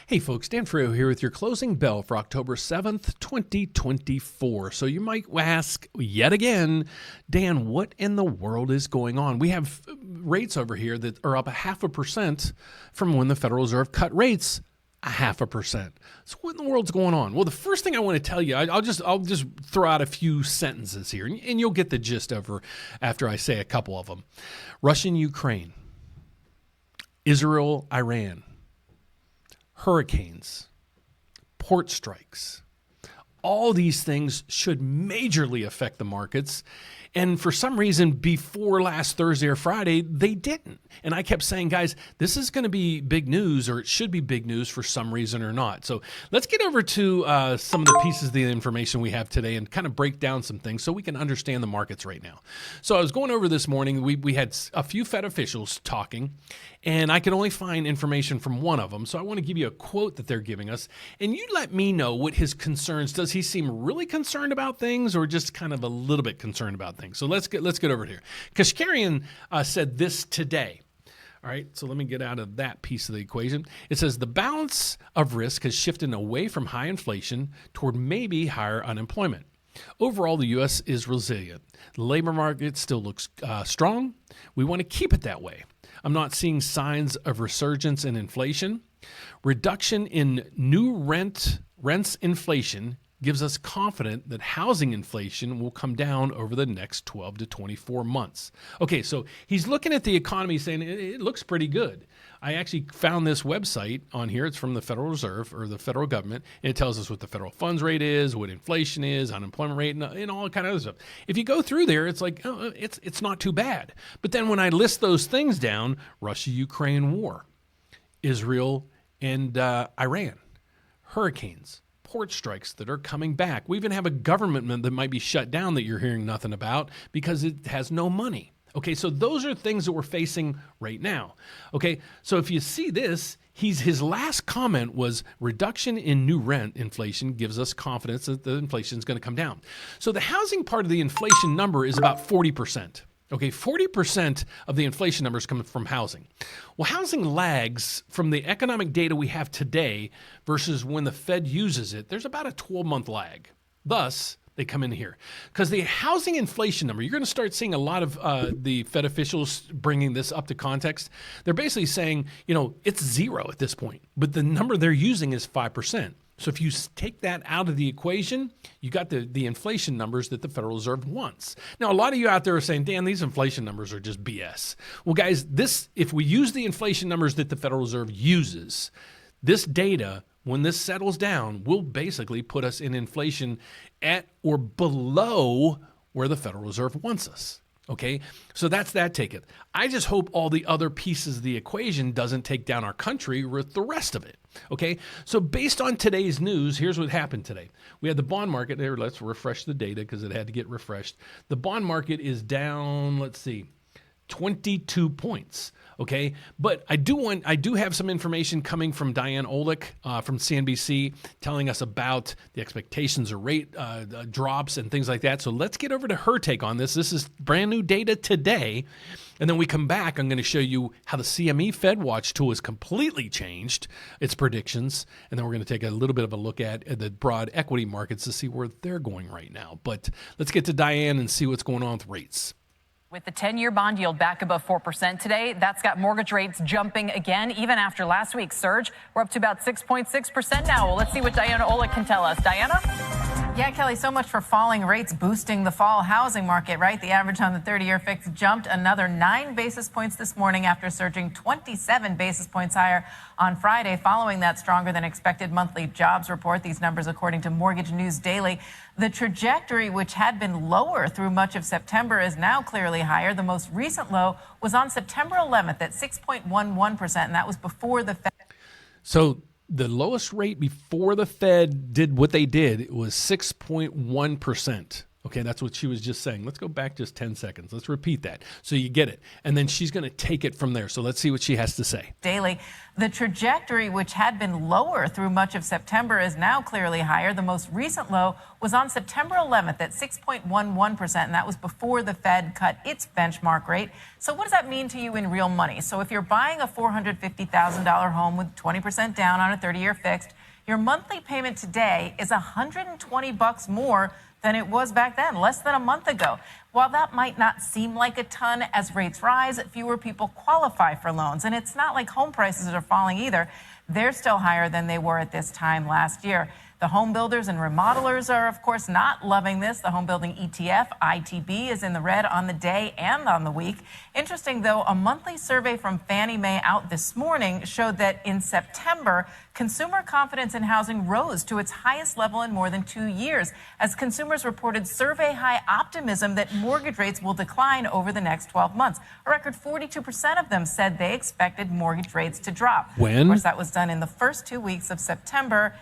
Hey folks, Dan Frio here with your closing bell for October 7th, 2024. So you might ask yet again, Dan, what in the world is going on? We have rates over here that are up 0.5% from when the Federal Reserve cut rates 0.5%. So what in the world's going on? Well, the first thing I want to tell you, I'll just throw out a few sentences here, and you'll get the gist after I say a couple of them. Russia-Ukraine, Israel-Iran, hurricanes, port strikes. All these things should majorly affect the markets. And for some reason, before last Thursday or Friday, they didn't. And I kept saying, guys, this is going to be big news, or it should be big news for some reason or not. So let's get over to some of the pieces of the information we have today and kind of break down some things so we can understand the markets right now. So I was going over this morning. We had a few Fed officials talking, and I could only find information from one of them. So I want to give you a quote that they're giving us, and you let me know what his concerns. Does he seem really concerned about things, or just kind of a little bit concerned about things? So let's get over here. Kashkarian said this today. All right, so let me get out of that piece of the equation. It says the balance of risk has shifted away from high inflation toward maybe higher unemployment. Overall, the U.S. is resilient. The labor market still looks strong. We want to keep it that way. I'm not seeing signs of resurgence in inflation. Reduction in new rents inflation gives us confidence that housing inflation will come down over the next 12 to 24 months. Okay, so he's looking at the economy saying it looks pretty good. I actually found this website on here. It's from the Federal Reserve or the federal government. And it tells us what the federal funds rate is, what inflation is, unemployment rate, and all kind of other stuff. If you go through there, it's like, oh, it's not too bad. But then when I list those things down, Russia-Ukraine war, Israel and Iran, hurricanes, port strikes that are coming back. We even have a government that might be shut down that you're hearing nothing about because it has no money. Okay, so those are things that we're facing right now. Okay, so if you see this, his last comment was reduction in new rent inflation gives us confidence that the inflation is going to come down. So the housing part of the inflation number is about 40%. Okay, 40% of the inflation numbers come from housing. Well, housing lags from the economic data we have today versus when the Fed uses it. There's about a 12-month lag. Thus, they come in here. Because the housing inflation number, you're going to start seeing a lot of the Fed officials bringing this up to context. They're basically saying, it's zero at this point, but the number they're using is 5%. So if you take that out of the equation, you got the inflation numbers that the Federal Reserve wants. Now, a lot of you out there are saying, Dan, these inflation numbers are just BS. Well, guys, if we use the inflation numbers that the Federal Reserve uses, this data, when this settles down, will basically put us in inflation at or below where the Federal Reserve wants us. Okay, so that's that ticket. I just hope all the other pieces of the equation doesn't take down our country with the rest of it. Okay, so based on today's news, here's what happened today. We had the bond market there. Let's refresh the data because it had to get refreshed. The bond market is down, 22 points. Okay, but I do have some information coming from Diane Olick from CNBC telling us about the expectations of rate drops and things like that. So let's get over to her take on this. This is brand new data today. And then we come back, I'm going to show you how the CME Fed Watch tool has completely changed its predictions. And then we're going to take a little bit of a look at the broad equity markets to see where they're going right now. But let's get to Diane and see what's going on with rates. With the 10-year bond yield back above 4% today, that's got mortgage rates jumping again, even after last week's surge. We're up to about 6.6% now. Well, let's see what Diana Olick can tell us. Diana? Yeah, Kelly, so much for falling rates boosting the fall housing market, right? The average on the 30-year fix jumped another 9 basis points this morning after surging 27 basis points higher on Friday following that stronger than expected monthly jobs report. These numbers according to Mortgage News Daily. The trajectory, which had been lower through much of September, is now clearly higher. The most recent low was on September 11th at 6.11%, and that was before the Fed. So the lowest rate before the Fed did what they did, it was 6.1%. Okay, that's what she was just saying. Let's go back just 10 seconds. Let's repeat that so you get it. And then she's going to take it from there. So let's see what she has to say. Daily, the trajectory, which had been lower through much of September, is now clearly higher. The most recent low was on September 11th at 6.11%, and that was before the Fed cut its benchmark rate. So what does that mean to you in real money? So if you're buying a $450,000 home with 20% down on a 30-year fixed, your monthly payment today is $120 more than it was back then, less than a month ago. While that might not seem like a ton, as rates rise, fewer people qualify for loans. And it's not like home prices are falling either. They're still higher than they were at this time last year. The home builders and remodelers are, of course, not loving this. The home building ETF, ITB, is in the red on the day and on the week. Interesting, though, a monthly survey from Fannie Mae out this morning showed that in September, consumer confidence in housing rose to its highest level in more than 2 years, as consumers reported survey-high optimism that mortgage rates will decline over the next 12 months. A record 42% of them said they expected mortgage rates to drop. When? Of course, that was done in the first 2 weeks of September.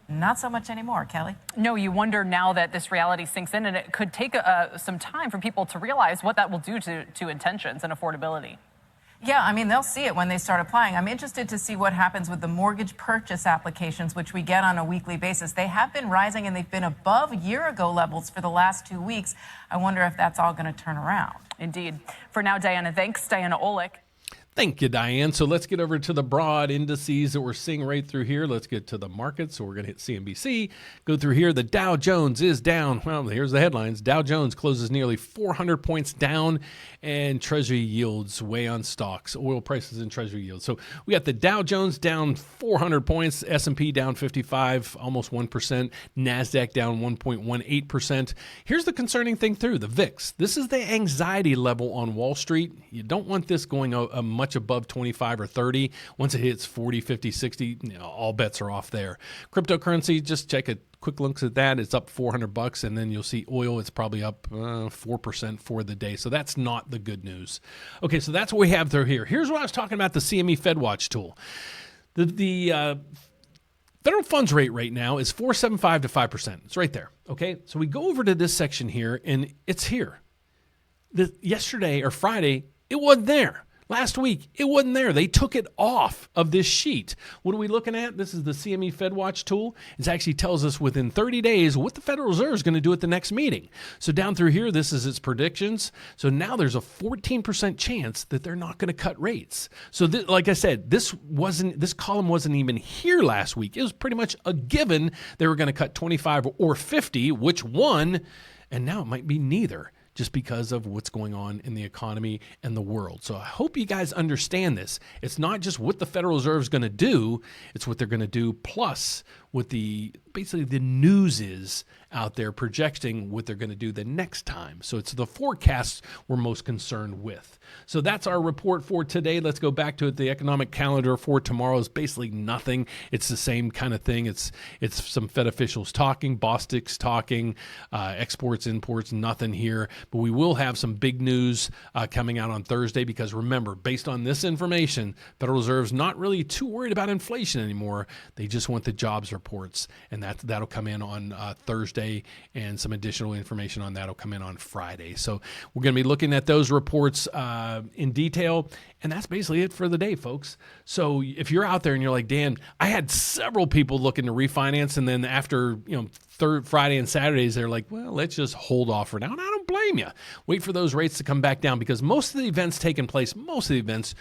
Not so much anymore, Kelly. No, you wonder now that this reality sinks in, and it could take some time for people to realize what that will do to intentions and affordability. Yeah, I mean, they'll see it when they start applying. I'm interested to see what happens with the mortgage purchase applications, which we get on a weekly basis. They have been rising, and they've been above year-ago levels for the last 2 weeks. I wonder if that's all going to turn around. Indeed. For now, Diana, thanks. Diana Olick. Thank you, Diane. So let's get over to the broad indices that we're seeing right through here. Let's get to the markets. So we're going to hit CNBC, go through here. The Dow Jones is down. Well, here's the headlines. Dow Jones closes nearly 400 points down, and Treasury yields weigh on stocks, oil prices and Treasury yields. So we got the Dow Jones down 400 points, S&P down 55, almost 1%, NASDAQ down 1.18%. Here's the concerning thing through the VIX. This is the anxiety level on Wall Street. You don't want this going much above 25 or 30. Once it hits 40, 50, 60, all bets are off there. Cryptocurrency, just check a quick look at that. It's up $400, and then you'll see oil. It's probably up 4% for the day. So that's not the good news. Okay, so that's what we have through here. Here's what I was talking about, the CME FedWatch tool. The federal funds rate right now is 4.75 to 5%. It's right there. Okay, so we go over to this section here, and it's here. Yesterday or Friday, it wasn't there. Last week, it wasn't there. They took it off of this sheet. What are we looking at? This is the CME FedWatch tool. It actually tells us within 30 days what the Federal Reserve is going to do at the next meeting. So down through here, this is its predictions. So now there's a 14% chance that they're not going to cut rates. So like I said, this column wasn't even here last week. It was pretty much a given they were going to cut 25 or 50, which one, and now it might be neither, just because of what's going on in the economy and the world. So I hope you guys understand this. It's not just what the Federal Reserve is going to do, it's what they're going to do plus what basically the news is out there projecting what they're going to do the next time. So it's the forecasts we're most concerned with. So that's our report for today. Let's go back to it. The economic calendar for tomorrow is basically nothing. It's the same kind of thing. It's some Fed officials talking, Bostic's talking, exports, imports, nothing here. But we will have some big news coming out on Thursday because remember, based on this information, Federal Reserve's not really too worried about inflation anymore. They just want the jobs reports, and that'll come in on Thursday, and some additional information on that will come in on Friday. So we're going to be looking at those reports in detail, and that's basically it for the day, folks. So if you're out there and you're like, Dan, I had several people looking to refinance, and then after Friday and Saturdays, they're like, well, let's just hold off for now. And I don't blame you. Wait for those rates to come back down because most of the events taking place, most of the events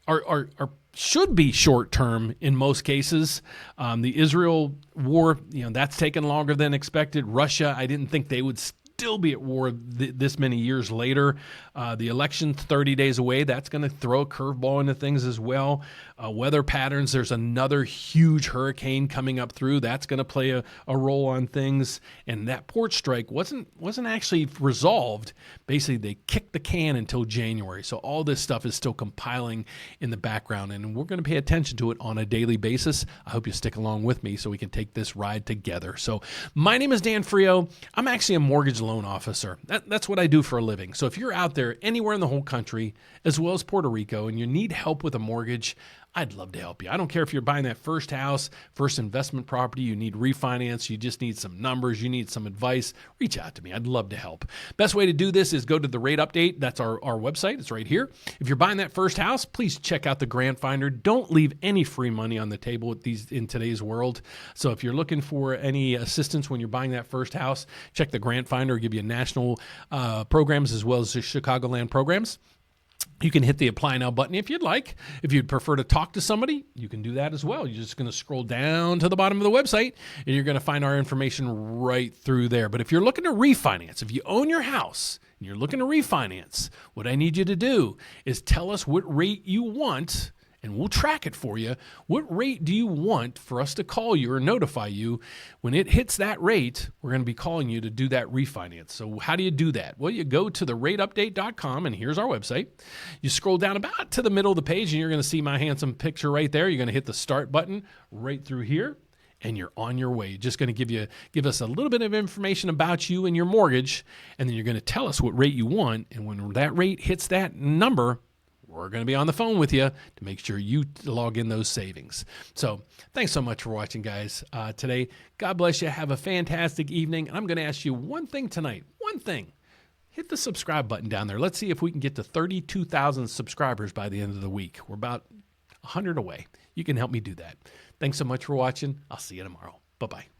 are should be short term in most cases. The Israel war, that's taken longer than expected. Russia, I didn't think they would still be at war this many years later. The election's 30 days away. That's going to throw a curveball into things as well. Weather patterns, there's another huge hurricane coming up through. That's going to play a role on things. And that port strike wasn't actually resolved. Basically, they kicked the can until January. So all this stuff is still compiling in the background, and we're going to pay attention to it on a daily basis. I hope you stick along with me so we can take this ride together. So my name is Dan Frio. I'm actually a mortgage loan officer. That's what I do for a living. So if you're out there anywhere in the whole country, as well as Puerto Rico, and you need help with a mortgage, I'd love to help you. I don't care if you're buying that first house, first investment property, you need refinance, you just need some numbers, you need some advice, reach out to me. I'd love to help. Best way to do this is go to the rate update. That's our website. It's right here. If you're buying that first house, please check out the grant finder. Don't leave any free money on the table with these in today's world. So if you're looking for any assistance when you're buying that first house, check the grant finder. It'll give you national programs as well as the Chicagoland programs. You can hit the apply now button if you'd like. If you'd prefer to talk to somebody, you can do that as well. You're just going to scroll down to the bottom of the website and you're going to find our information right through there. But if you're looking to refinance, if you own your house and you're looking to refinance, what I need you to do is tell us what rate you want and we'll track it for you. What rate do you want for us to call you or notify you? When it hits that rate, we're going to be calling you to do that refinance. So how do you do that? Well, you go to the rateupdate.com, and here's our website. You scroll down about to the middle of the page, and you're going to see my handsome picture right there. You're going to hit the start button right through here, and you're on your way. Just going to give us a little bit of information about you and your mortgage, and then you're going to tell us what rate you want. And when that rate hits that number, we're going to be on the phone with you to make sure you log in those savings. So thanks so much for watching, guys, today. God bless you. Have a fantastic evening. And I'm going to ask you one thing tonight. One thing. Hit the subscribe button down there. Let's see if we can get to 32,000 subscribers by the end of the week. We're about 100 away. You can help me do that. Thanks so much for watching. I'll see you tomorrow. Bye-bye.